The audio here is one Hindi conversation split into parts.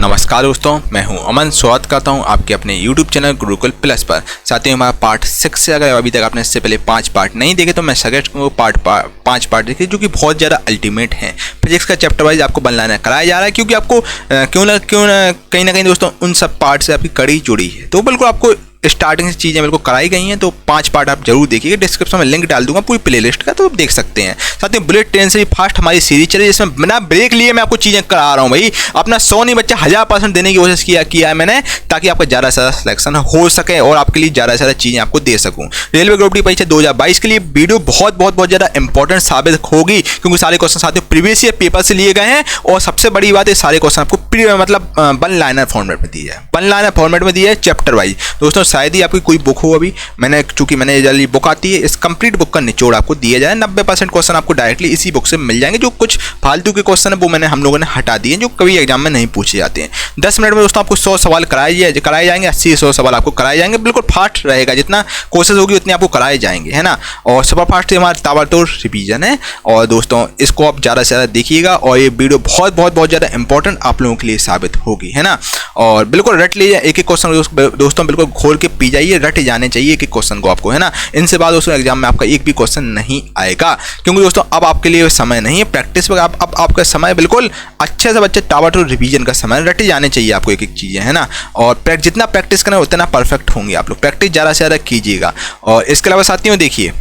नमस्कार दोस्तों, मैं हूं अमन। स्वागत करता हूं आपके अपने YouTube चैनल गुरुकुल प्लस पर। साथ ही हमारा पार्ट 6 से अगर अभी तक आपने इससे पहले 5 पार्ट नहीं देखे तो मैं सजेस्ट करूँगा पाँच पार्ट देखिए, जो कि बहुत ज़्यादा अल्टीमेट हैं। फिजिक्स का चैप्टर वाइज आपको बनलाना कराया जा रहा है, क्योंकि आपको क्यों ना कहीं ना कहीं दोस्तों उन सब पार्ट से आपकी कड़ी जुड़ी है। तो बिल्कुल आपको स्टार्टिंग से चीज़ें बिल्कुल कराई गई हैं। तो 5 पार्ट आप जरूर देखिए, डिस्क्रिप्शन में लिंक डाल दूंगा पूरी प्लेलिस्ट का, तो आप देख सकते हैं। साथ ही बुलेट ट्रेन से भी फास्ट हमारी सीरीज चली, जिसमें बिना ब्रेक लिए मैं आपको चीज़ें करा रहा हूँ भाई। अपना 100 नहीं बच्चा 1000% देने की कोशिश किया है मैंने, ताकि आपका ज़्यादा से ज़्यादा सिलेक्शन हो सके और आपके लिए ज़्यादा से ज़्यादा चीज़ें आपको दे सकूँ। रेलवे ग्रुप डी परीक्षा 2022 के लिए वीडियो बहुत ज़्यादा इंपॉर्टेंट साबित होगी, क्योंकि सारे क्वेश्चन साथियों प्रीवियस ईयर पेपर से लिए गए हैं। और सबसे बड़ी बात है, सारे क्वेश्चन आपको मतलब वन लाइनर फॉर्मेट में दिए है, वन लाइनर फॉर्मेट में दिए है चैप्टर वाइज। दोस्तों शायद ही आपकी कोई बुक हो अभी, चूंकि मैंने जल्दी बुक आती है, इस कंप्लीट बुक का निचोड़ आपको दिया जाए। 90% क्वेश्चन आपको डायरेक्टली इसी बुक से मिल जाएंगे। जो कुछ फालतू के क्वेश्चन है वो मैंने हम लोगों ने हटा दिए, जो कभी एग्जाम में नहीं पूछे जाते हैं। 10 मिनट में दोस्तों आपको 100 सवाल कराए जाएंगे, 80-100 सवाल आपको कराए जाएंगे। बिल्कुल फास्ट रहेगा, जितना कोशिश होगी उतनी आपको कराए जाएंगे, है ना। और सुपर फास्ट हमारा ताबड़तोड़ रिवीजन है। और दोस्तों इसको आप ज़्यादा से ज़्यादा देखिएगा, और ये वीडियो बहुत ज़्यादा इंपॉर्टेंट आप लोगों के लिए साबित होगी, है ना। और बिल्कुल रट लीजिए एक क्वेश्चन दोस्तों, बिल्कुल खोल के पी जाइए, रट जाने चाहिए एक क्वेश्चन को आपको, है ना। इनसे बाद दोस्तों एग्जाम में आपका एक भी क्वेश्चन नहीं आएगा, क्योंकि दोस्तों अब आपके लिए समय नहीं है प्रैक्टिस पर। अब आपका समय बिल्कुल अच्छे से बच्चे ताबड़तोड़ रिवीजन का समय, रटे जाने चाहिए आपको एक चीज़ें, है ना। और जितना प्रैक्टिस करें उतना परफेक्ट होंगे आप लोग। प्रैक्टिस ज़्यादा से ज़्यादा कीजिएगा। और इसके अलावा साथियों देखिए,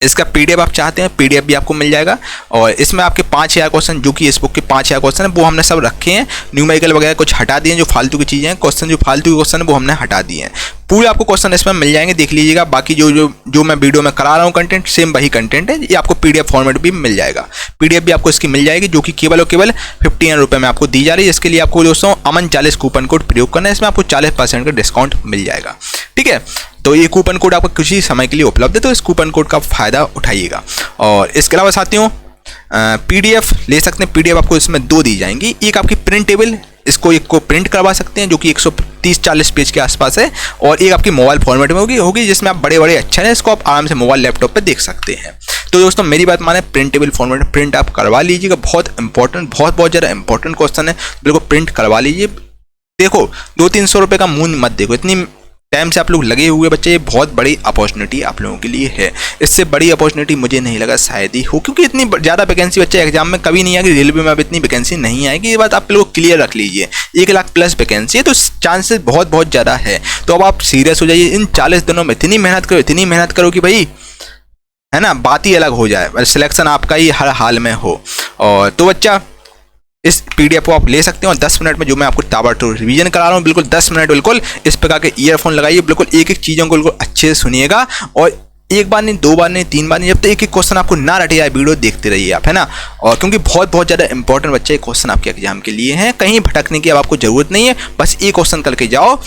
इसका PDF आप चाहते हैं, PDF भी आपको मिल जाएगा। और इसमें आपके 5000 क्वेश्चन, जो कि इस बुक के 5000 क्वेश्चन है, वो हमने सब रखे हैं। न्यूमेरिकल वगैरह कुछ हटा दिए, जो फालतू की चीज़ें हैं, जो फालतू के क्वेश्चन है वो हमने हटा दिए हैं। पूरे आपको क्वेश्चन इसमें मिल जाएंगे, देख लीजिएगा। बाकी जो मैं वीडियो में करा रहा हूँ कंटेंट, सेम वही कंटेंट है। ये आपको PDF फॉर्मेट भी मिल जाएगा। PDF भी आपको इसकी मिल जाएगी, जो कि केवल और केवल 51 रुपये में आपको दी जा रही है। इसके लिए आपको दोस्तों अमन 40 कूपन कोड प्रयोग करना है। इसमें आपको 40% का डिस्काउंट मिल जाएगा, ठीक है। तो ये कूपन कोड आपको कुछ ही समय के लिए उपलब्ध है, तो इस कूपन कोड का फ़ायदा उठाइएगा। और इसके अलावा साथियों PDF ले सकते हैं। PDF आपको इसमें 2 दी जाएंगी। एक आपकी प्रिंटेबल, इसको एक को प्रिंट करवा सकते हैं, जो कि 130-40 पेज के आसपास है। और एक आपकी मोबाइल फॉर्मेट में होगी, जिसमें आप बड़े अक्षर हैं, इसको आप आराम से मोबाइल लैपटॉप पे देख सकते हैं। तो दोस्तों मेरी बात माने, प्रिंटेबल फॉर्मेट में प्रिंट आप करवा लीजिएगा। बहुत ज़्यादा इंपॉर्टेंट क्वेश्चन है, बिल्कुल प्रिंट करवा लीजिए। देखो 200-300 रुपये का मूल्य मत देखो, इतनी टाइम से आप लोग लगे हुए बच्चे, ये बहुत बड़ी अपॉर्चुनिटी आप लोगों के लिए है। इससे बड़ी अपॉर्चुनिटी मुझे नहीं लगा शायद ही हो, क्योंकि इतनी ज़्यादा वैकेंसी बच्चे एग्जाम में कभी नहीं आएगी। रेलवे में अब इतनी वैकेंसी नहीं आएगी, ये बात आप लोग क्लियर रख लीजिए। 1 लाख प्लस वैकेंसी है, तो चांसेस बहुत ज़्यादा है। तो अब आप सीरियस हो जाइए। इन 40 दिनों में इतनी मेहनत करो कि भाई, है ना, बात ही अलग हो जाए, सिलेक्शन आपका ही हर हाल में हो। और तो बच्चा इस PDF को आप ले सकते हैं। और 10 मिनट में जो मैं आपको ताबड़तोड़ रिवीजन करा रहा हूँ, बिल्कुल 10 मिनट बिल्कुल इस प्रकार के ईयरफोन लगाइए, बिल्कुल एक चीज़ों को बिल्कुल अच्छे से सुनिएगा। और 1 बार नहीं, 2 बार नहीं, 3 बार नहीं, जब तक एक क्वेश्चन आपको ना रटे जाए, वीडियो देखते रहिए आप, है ना। और क्योंकि बहुत ज़्यादा इंपॉर्टेंट बच्चे क्वेश्चन आपके एग्जाम के लिए हैं, कहीं भटकने की अब आपको जरूरत नहीं है। बस एक क्वेश्चन करके जाओ,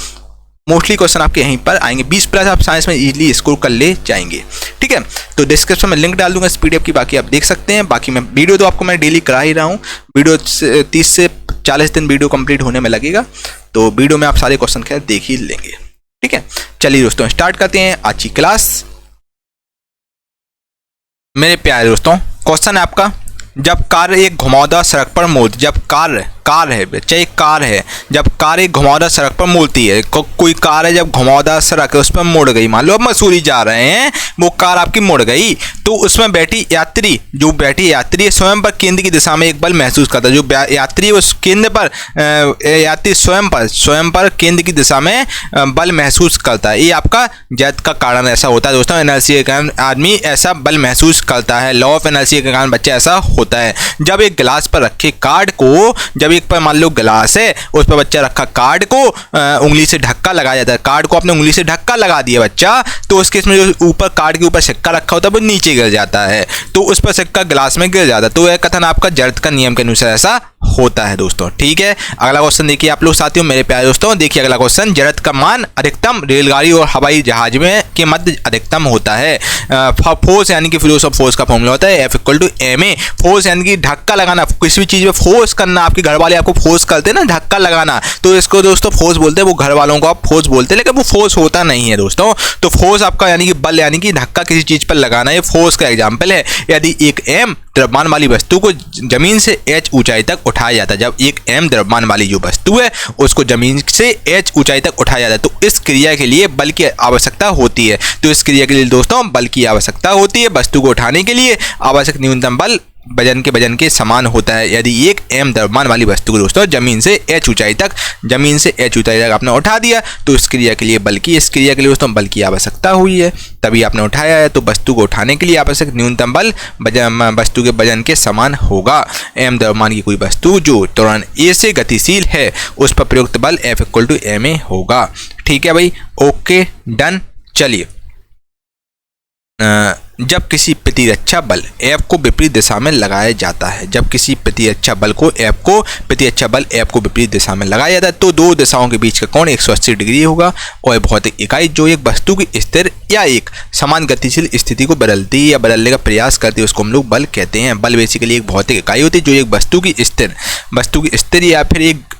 मोस्टली क्वेश्चन आपके यहीं पर आएंगे। 20+ आप साइंस में इजीली स्कोर कर ले जाएंगे, ठीक है। तो डिस्क्रिप्शन में लिंक डाल दूंगा इस PDF की, बाकी आप देख सकते हैं। बाकी मैं वीडियो तो आपको मैं डेली करा ही रहा हूँ। वीडियो 30 से 40 दिन वीडियो कंप्लीट होने में लगेगा, तो वीडियो में आप सारे क्वेश्चन खैर देख ही लेंगे, ठीक है। चलिए दोस्तों स्टार्ट करते हैं आज की क्लास। मेरे प्यारे दोस्तों, क्वेश्चन है आपका, जब कार एक घुमावदार सड़क पर मोड़ती, जब कार है बच्चा, एक कार है, जब कार एक घुमावदार सड़क पर मोड़ती है, कोई कार है जब घुमावदार सड़क है उस पर मुड़ गई, मान लो आप मसूरी जा रहे हैं, वो कार आपकी मुड़ गई, तो उसमें बैठी यात्री है स्वयं पर केंद्र की दिशा में एक बल महसूस करता है। जो यात्री है उस केंद्र पर, यात्री स्वयं पर केंद्र की दिशा में बल महसूस करता है। ये आपका जैत का कारण ऐसा होता है दोस्तों, इनर्शिया के कारण आदमी ऐसा बल महसूस करता है। लॉ ऑफ इनर्शिया के कारण बच्चा ऐसा होता है। जब एक गिलास पर रखे कार्ड को, जब एक पर मान लो गिलास है, उस पर बच्चा रखा कार्ड को उंगली से धक्का लगाया जाता है। कार्ड को आपने उंगली से धक्का लगा दिया बच्चा, तो उसके इसमें जो ऊपर कार्ड के ऊपर सिक्का रखा होता है वो नीचे गिर जाता है, तो उस पर सिक्का गिलास में गिर जाता है। तो यह कथन आपका जर्द का नियम के अनुसार ऐसा होता है दोस्तों, ठीक है। अगला क्वेश्चन देखिए आप लोग साथियों, मेरे प्यारे दोस्तों देखिए अगला क्वेश्चन, जड़त का मान अधिकतम रेलगाड़ी और हवाई जहाज में के मध्य अधिकतम होता है। फोर्स यानी कि फ्लोस ऑफ फोर्स का फॉर्मूला होता है F = ma। फोर्स यानी कि धक्का लगाना, किसी भी चीज़ में फोर्स करना। आपके घर वाले आपको फोर्स करते हैं ना, धक्का लगाना, तो इसको दोस्तों फोर्स बोलते हैं। वो घर वालों को आप फोर्स बोलते हैं, लेकिन वो फोर्स होता नहीं है दोस्तों। तो फोर्स आपका यानी कि बल यानी कि धक्का किसी चीज़ पर लगाना, ये फोर्स का एग्जाम्पल है। यदि एक M द्रव्यमान वाली वस्तु को जमीन से h ऊंचाई तक उठाया जाता है। जब एक m द्रव्यमान वाली जो वस्तु है उसको जमीन से h ऊंचाई तक उठाया जाता है तो इस क्रिया के लिए बल की आवश्यकता होती है। तो इस क्रिया के लिए दोस्तों बल की आवश्यकता होती है। वस्तु को उठाने के लिए आवश्यक न्यूनतम बल वजन के समान होता है। यदि एक m द्रव्यमान वाली वस्तु को दोस्तों जमीन से h ऊंचाई तक आपने उठा दिया तो इस क्रिया के लिए दोस्तों बल की आवश्यकता हुई है, तभी आपने उठाया है। तो वस्तु को उठाने के लिए आवश्यक न्यूनतम बल वस्तु के वजन के समान होगा। m द्रव्यमान की कोई वस्तु जो त्वरण a से गतिशील है उस पर प्रयुक्त बल F = ma होगा। ठीक है भाई, ओके डन। चलिए, जब किसी प्रतिरक्षा बल F को विपरीत दिशा में लगाया जाता है, जब किसी प्रतिरक्षा बल F को विपरीत दिशा में लगाया जाता है तो दो दिशाओं के बीच का कोण 180 डिग्री होगा और भौतिक इकाई जो एक वस्तु की स्थिर या एक समान गतिशील स्थिति को बदलती है या बदलने का प्रयास करती है उसको हम लोग बल कहते हैं। बल बेसिकली एक भौतिक इकाई होती है जो एक वस्तु की स्थिर या फिर एक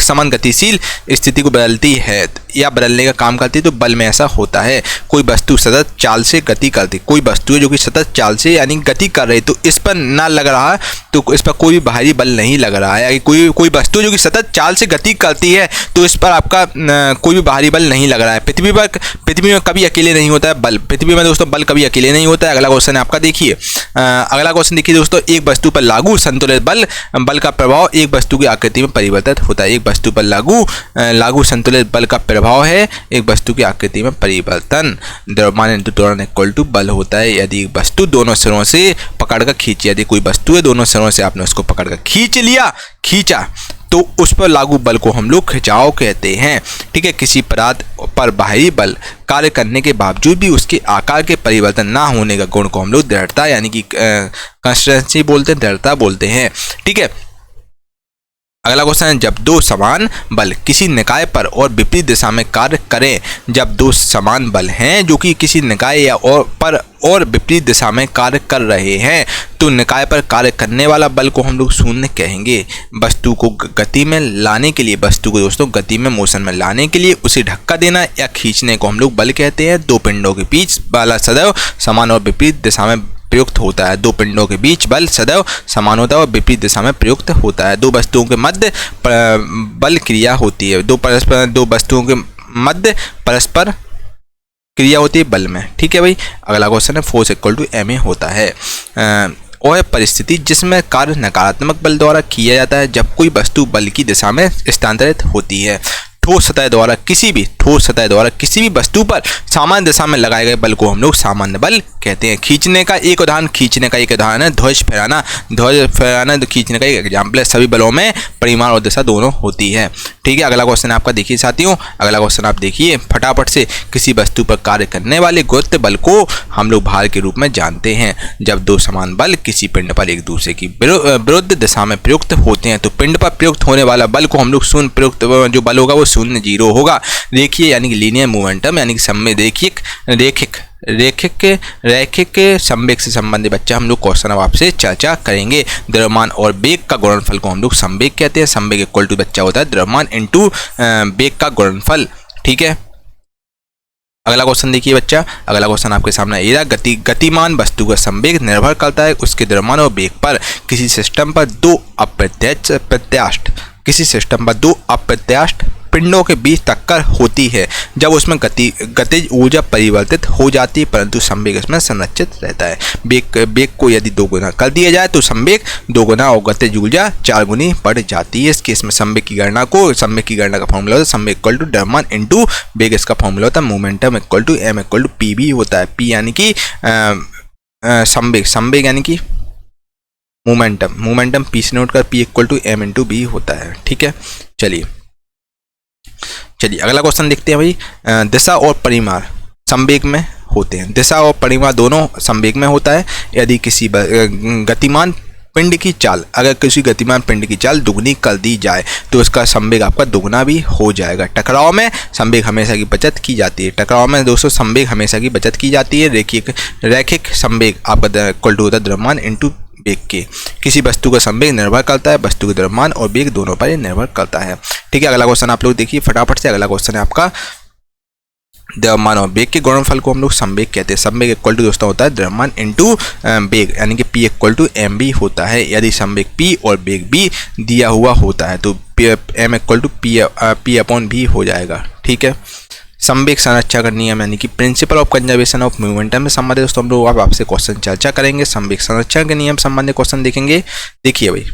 समान गतिशील स्थिति को बदलती है या बदलने का काम करती है। तो बल में ऐसा होता है, कोई वस्तु सतत चाल से गति करती, कोई वस्तु है जो कि सतत चाल से यानी गति कर रही तो इस पर ना लग रहा तो इस पर कोई भी बाहरी बल नहीं लग रहा है। कोई वस्तु जो कि सतत चाल से गति करती है तो इस पर आपका कोई भी बाहरी बल नहीं लग रहा है। पृथ्वी में कभी अकेले नहीं होता है बल, पृथ्वी में दोस्तों बल कभी अकेले नहीं होता है। अगला क्वेश्चन आपका देखिए, दोस्तों, एक वस्तु पर लागू संतुलित बल का प्रभाव एक वस्तु की आकृति में परिवर्तित होता है। एक वस्तु पर लागू संतुलित बल का प्रभाव है एक वस्तु की आकृति में परिवर्तन। द्रव्यमान × त्वरण = बल होता है। यदि वस्तु दोनों सिरों से पकड़कर खींची, यदि कोई वस्तु है दोनों सिरों से आपने उसको पकड़कर खींचा तो उस पर लागू बल को हम लोग खिंचाव कहते हैं। ठीक है, किसी पदार्थ पर बाहरी बल कार्य करने के बावजूद भी उसके आकार के परिवर्तन ना होने का गुण को हम लोग दृढ़ता यानी कि कंसिस्टेंसी बोलते हैं, दृढ़ता बोलते हैं। ठीक है, अगला क्वेश्चन है, जब दो समान बल किसी निकाय पर और विपरीत दिशा में कार्य करें, जब दो समान बल हैं जो कि किसी निकाय और विपरीत दिशा में कार्य कर रहे हैं तो निकाय पर कार्य करने वाला बल को हम लोग शून्य कहेंगे। वस्तु को गति में लाने के लिए, दोस्तों गति में मोशन में लाने के लिए उसे धक्का देना या खींचने को हम लोग बल कहते हैं। दो पिंडों के बीच बल सदैव समान और विपरीत दिशा में प्रयुक्त होता है। दो पिंडों के बीच बल सदैव समान होता है और विपरीत दिशा में प्रयुक्त होता है। दो वस्तुओं के मध्य बल क्रिया होती है, दो वस्तुओं के मध्य परस्पर क्रिया होती है बल में। ठीक है भाई, अगला क्वेश्चन है, फोर्स = ma होता है। वह परिस्थिति जिसमें कार्य नकारात्मक बल द्वारा किया जाता है जब कोई वस्तु बल की दिशा में स्थानांतरित होती है। ठोस सतह द्वारा किसी भी वस्तु पर सामान्य दिशा में लगाए गए बल को हम लोग सामान्य बल कहते हैं। खींचने का एक उदाहरण है ध्वज फहराना। खींचने का एक एग्जाम्पल है। सभी बलों में परिमाण और दिशा दोनों होती है। ठीक है, अगला क्वेश्चन आपका देखिए साथियों, अगला क्वेश्चन आप देखिए फटाफट से। किसी वस्तु पर कार्य करने वाले गुरुत्व बल को हम लोग भार के रूप में जानते हैं। जब दो समान बल किसी पिंड पर एक दूसरे की विरुद्ध दिशा में प्रयुक्त होते हैं तो पिंड पर प्रयुक्त होने वाला बल को हम लोग शून्य प्रयुक्त जो बल होगा वो 0 होगा। देखिए यानी कि लीनियर मोमेंटम यानी कि रैखिक संवेग से संबंधित बच्चा हम लोग क्वेश्चन अब आपसे चर्चा करेंगे। द्रव्यमान और वेग का गुणनफल को हम लोग संवेग कहते हैं। संवेग = बच्चा होता है द्रव्यमान × वेग का गुणनफल। ठीक है, अगला क्वेश्चन देखिए बच्चा, अगला क्वेश्चन आपके सामने ये गतिमान वस्तु का संवेग निर्भर करता है उसके द्रव्यमान और वेग पर। किसी सिस्टम पर दो अप्रत्यास्थ पिंडों के बीच टक्कर होती है जब उसमें गतिज ऊर्जा परिवर्तित हो जाती है परंतु संवेग इसमें संरक्षित रहता है। वेग को यदि 2 गुना कर दिया जाए तो संवेग 2 गुना और गतिज ऊर्जा 4 गुनी बढ़ जाती है। इस केस में संवेग की गणना का फॉर्मूला होता है संवेग = द्रव्यमान × वेग। इसका फॉर्मूला होता है मोमेंटम = m = pb होता है। p यानी कि संवेग यानी कि मोमेंटम p से नोट कर p = m × b होता है। ठीक है, चलिए अगला क्वेश्चन देखते हैं भाई। दिशा और परिमाण संवेग में होते हैं। दिशा और परिमाण दोनों संवेग में होता है। यदि किसी गतिमान पिंड की चाल दुगनी कर दी जाए तो उसका संवेग आपका दुगना भी हो जाएगा। टकराव में संवेग हमेशा की बचत की जाती है। टकराव में दोस्तों संवेग हमेशा की बचत की जाती है। रैखिक संवेग आपका = होता है द्रव्यमान × वेग के। किसी वस्तु का संवेग निर्भर करता है वस्तु के द्रव्यमान और वेग दोनों पर निर्भर करता है। ठीक है, अगला क्वेश्चन आप लोग देखिए फटाफट से। अगला क्वेश्चन है आपका द्रव्यमान और वेग के गुणनफल को हम लोग संवेग कहते हैं। संवेग इक्वल टू दोस्तों होता है द्रव्यमान इंटू वेग, यानी कि P इक्वल टू mv होता है। यदि संवेग P और वेग B दिया हुआ होता है तो m equal to P upon V हो जाएगा। ठीक है, संवेग संरक्षण का नियम यानी कि principle of conservation of momentum से संबंधित दोस्तों हम लोग अब आपसे क्वेश्चन चर्चा करेंगे। संवेग संरक्षण के नियम संबंधित क्वेश्चन देखेंगे। देखिए भाई,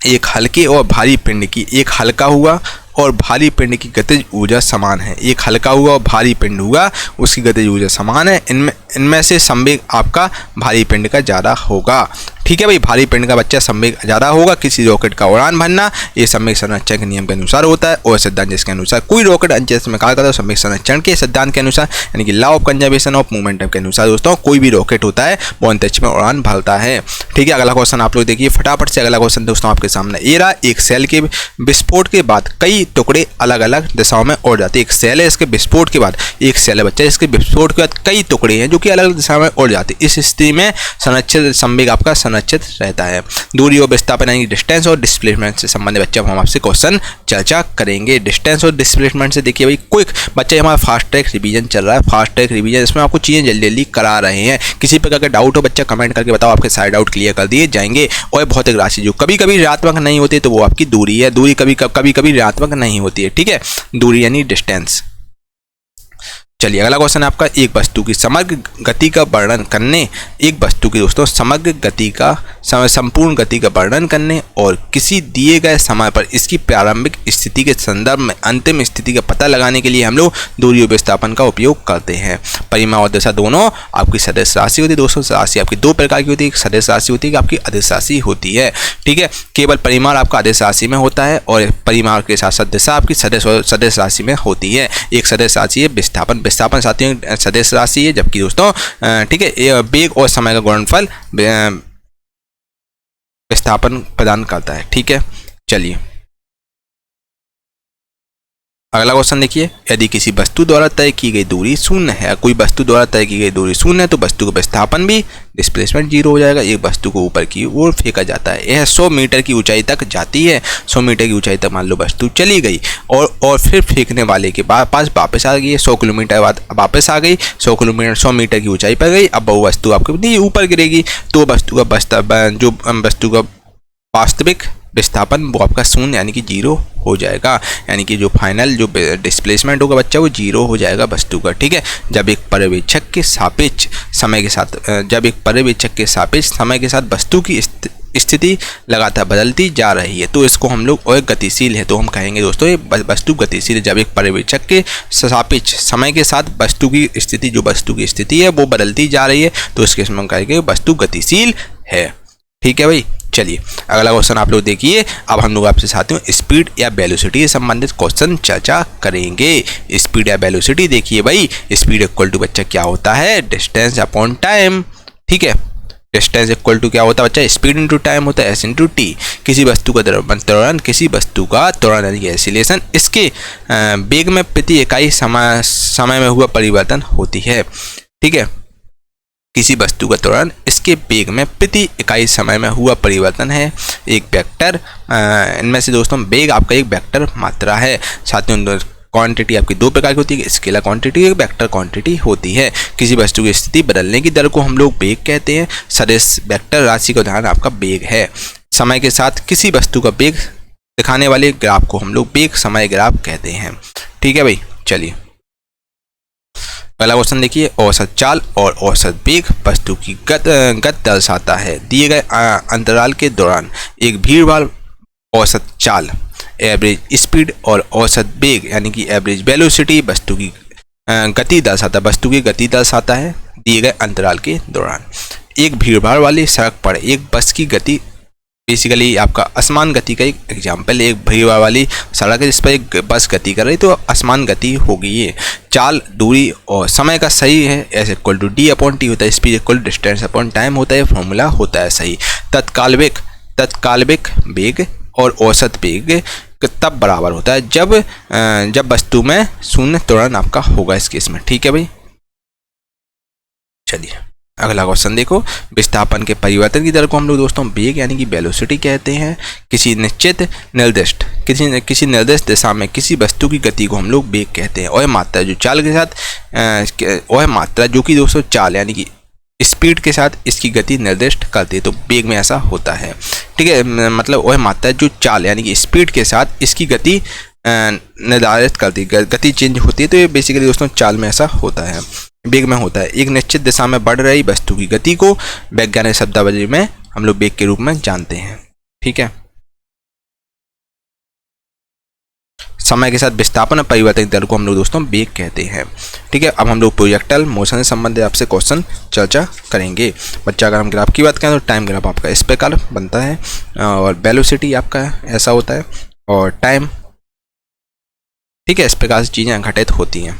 एक हल्के और भारी पिंड की, एक हल्का हुआ और भारी पिंड की गतिज ऊर्जा समान है। एक हल्का हुआ और भारी पिंड हुआ, उसकी गतिज ऊर्जा समान है। इनमें से संवेग आपका भारी पिंड का ज़्यादा होगा। ठीक है भाई, भारी पिंड का बच्चा संवेग ज़्यादा होगा। किसी रॉकेट का उड़ान भरना ये संवेग संरक्षण के नियम के अनुसार होता है। और सिद्धांत जिसके अनुसार कोई रॉकेट अंतरिक्ष में कार्य करता है संवेग संरक्षण के सिद्धांत के अनुसार, यानी कि law of conservation of momentum के अनुसार दोस्तों कोई भी रॉकेट होता है वो अंतरिक्ष में उड़ान भरता है। ठीक है, अगला क्वेश्चन आप लोग देखिए फटाफट से। अगला क्वेश्चन दोस्तों आपके सामने ये रहा। एक सेल के विस्फोट के बाद कई टुकड़े अलग अलग दिशाओं में उड़ जाते हैं। एक सेल है, इसके विस्फोट के बाद एक सेल है बच्चा, इसके विस्फोट के बाद कई टुकड़े हैं जो कि अलग अलग दिशा में उड़ जाते हैं। इस स्थिति में संरक्षित संवेग आपका संरक्षित रहता है। दूरी और विस्थापन यानी डिस्टेंस और डिस्प्लेसमेंट से संबंधित बच्चा हम आपसे क्वेश्चन चर्चा करेंगे। डिस्टेंस और डिस्प्लेसमेंट से देखिए भाई, क्विक बच्चा हमारा फास्ट ट्रैक रिवीजन चल रहा है। फास्ट ट्रैक रिवीजन, इसमें आपको चीज़ें जल्दी जल्दी करा रहे हैं। किसी प्रकार का डाउट हो बच्चा कमेंट करके बताओ, आपके सारे डाउट क्लियर कर दिए जाएंगे। और भौतिक राशि जो कभी कभी ऋणात्मक नहीं होती तो वो आपकी दूरी है। दूरी कभी कभी ऋणात्मक नहीं होती है। ठीक है, दूरी यानी डिस्टेंस। चलिए अगला क्वेश्चन है आपका, एक वस्तु की समग्र गति का वर्णन करने, एक वस्तु की दोस्तों समग्र गति का संपूर्ण गति का वर्णन करने और किसी दिए गए समय पर इसकी प्रारंभिक स्थिति के संदर्भ में अंतिम स्थिति का पता लगाने के लिए हम लोग दूरी और विस्थापन का उपयोग करते हैं। परिमाण और दिशा दोनों आपकी सदिश राशि होती है दोस्तों। राशि आपकी दो प्रकार की होती है, एक सदिश राशि होती है, आपकी अदिश राशि होती है। ठीक है, केवल परिमाण आपका अदिश राशि में होता है और परिमाण के साथ साथ दिशा आपकी सदिश राशि में होती है। एक सदिश राशि है विस्थापन, विस्थापन साथियों सदिश राशि है, जबकि दोस्तों ठीक है वेग और समय का गुणनफल विस्थापन प्रदान करता है। ठीक है, चलिए अगला क्वेश्चन देखिए, यदि किसी वस्तु द्वारा तय की गई दूरी शून्य है, कोई वस्तु द्वारा तय की गई दूरी शून्य है तो वस्तु का विस्थापन भी डिस्प्लेसमेंट जीरो हो जाएगा। एक वस्तु को ऊपर की ओर फेंका जाता है, यह 100 मीटर की ऊंचाई तक जाती है। 100 मीटर की ऊंचाई तक मान लो वस्तु चली गई और फिर फेंकने वाले के पास वापस आ गई है। 100 किलोमीटर बाद वापस आ गई, 100 मीटर की ऊंचाई पर गई। अब वो वस्तु आपके ऊपर गिरेगी तो वस्तु का वास्तविक विस्थापन वो आपका शून्य यानी कि जीरो हो जाएगा। यानी कि जो फाइनल जो डिस्प्लेसमेंट होगा बच्चा वो जीरो हो जाएगा वस्तु का। ठीक है, जब एक पर्यवेक्षक के सापेक्ष समय के साथ वस्तु की स्थिति लगातार बदलती जा रही है तो इसको हम लोग और गतिशील है तो हम कहेंगे दोस्तों ये वस्तु गतिशील है। जब एक पर्यवेक्षक के सापेक्ष समय के साथ वस्तु की स्थिति है वो बदलती जा रही है तो इसके हम कहेंगे वस्तु गतिशील है। ठीक है भाई, चलिए अगला क्वेश्चन आप लोग देखिए। अब हम लोग आपसे साथियों स्पीड या वेलोसिटी से संबंधित क्वेश्चन चर्चा करेंगे। स्पीड या वेलोसिटी देखिए भाई, स्पीड इक्वल टू बच्चा क्या होता है, डिस्टेंस अपॉन टाइम। ठीक है, डिस्टेंस इक्वल टू क्या होता है बच्चा, स्पीड इंटू टाइम होता है, s इंटू टी। किसी वस्तु का त्वरण यानी कि एक्सीलरेशन इसके वेग में प्रति इकाई समय में हुआ परिवर्तन होती है। ठीक है, किसी वस्तु का त्वरण इसके वेग में प्रति इकाई समय में हुआ परिवर्तन है एक वेक्टर। इनमें से दोस्तों वेग आपका एक वेक्टर मात्रा है। साथियों क्वांटिटी आपकी दो प्रकार की होती है, स्केलर क्वांटिटी एक वेक्टर क्वांटिटी होती है। किसी वस्तु की स्थिति बदलने की दर को हम लोग वेग कहते हैं। सदिश वेक्टर राशि का उदाहरण आपका वेग है। समय के साथ किसी वस्तु का वेग दिखाने वाले ग्राफ को हम लोग वेग समय ग्राफ कहते हैं। ठीक है भाई, चलिए पहला क्वेश्चन देखिए, औसत चाल और औसत वेग वस्तु की गति दर्शाता है। दिए गए अंतराल के दौरान एक भीड़भाड़ औसत चाल एवरेज स्पीड और औसत वेग यानी कि एवरेज वेलोसिटी वस्तु की गति दर्शाता है दिए गए अंतराल के दौरान। एक भीड़भाड़ वाली सड़क पर एक बस की गति बेसिकली आपका असमान गति का एक एग्जाम्पल। एक भीड़भाड़ वाली सड़क है जिस पर एक बस गति कर रही तो असमान गति होगी। ये चाल दूरी और समय का सही है, S equal to D upon T होता है, speed equal to distance upon time होता है, फॉर्मूला होता है सही। तत्कालिक वेग और औसत वेग तब बराबर होता है जब वस्तु में शून्य त्वरण आपका होगा इस केस में। ठीक है भाई, चलिए अगला क्वेश्चन देखो, विस्थापन के परिवर्तन की दर को हम लोग दोस्तों वेग यानी कि वेलोसिटी कहते हैं। किसी निश्चित निर्दिष्ट किसी किसी निर्दिष्ट दिशा में किसी वस्तु की गति को हम लोग वेग कहते हैं। और मात्रा जो चाल के साथ और मात्रा जो कि दोस्तों चाल यानी कि स्पीड के साथ इसकी गति निर्दिष्ट करती है, तो वेग में ऐसा होता है। ठीक है, मतलब वह मात्रा जो चाल यानी कि स्पीड के साथ इसकी गति निर्धारित करती है, गति चेंज होती है। तो ये बेसिकली दोस्तों चाल में ऐसा होता है, वेग में होता है। एक निश्चित दिशा में बढ़ रही वस्तु की गति को वैज्ञानिक शब्दावली में हम लोग वेग के रूप में जानते हैं। ठीक है, समय के साथ विस्थापन और परिवर्तन दर को हम लोग दोस्तों वेग कहते हैं। ठीक है, अब हम लोग प्रोजेक्टाइल मोशन से संबंधित आपसे क्वेश्चन चर्चा करेंगे। बच्चा, अगर हम ग्राफ की बात करें तो टाइम ग्राफ आपका इस प्रकार बनता है और वेलोसिटी आपका ऐसा होता है और टाइम, ठीक है, इस प्रकार से चीज़ें घटित होती हैं।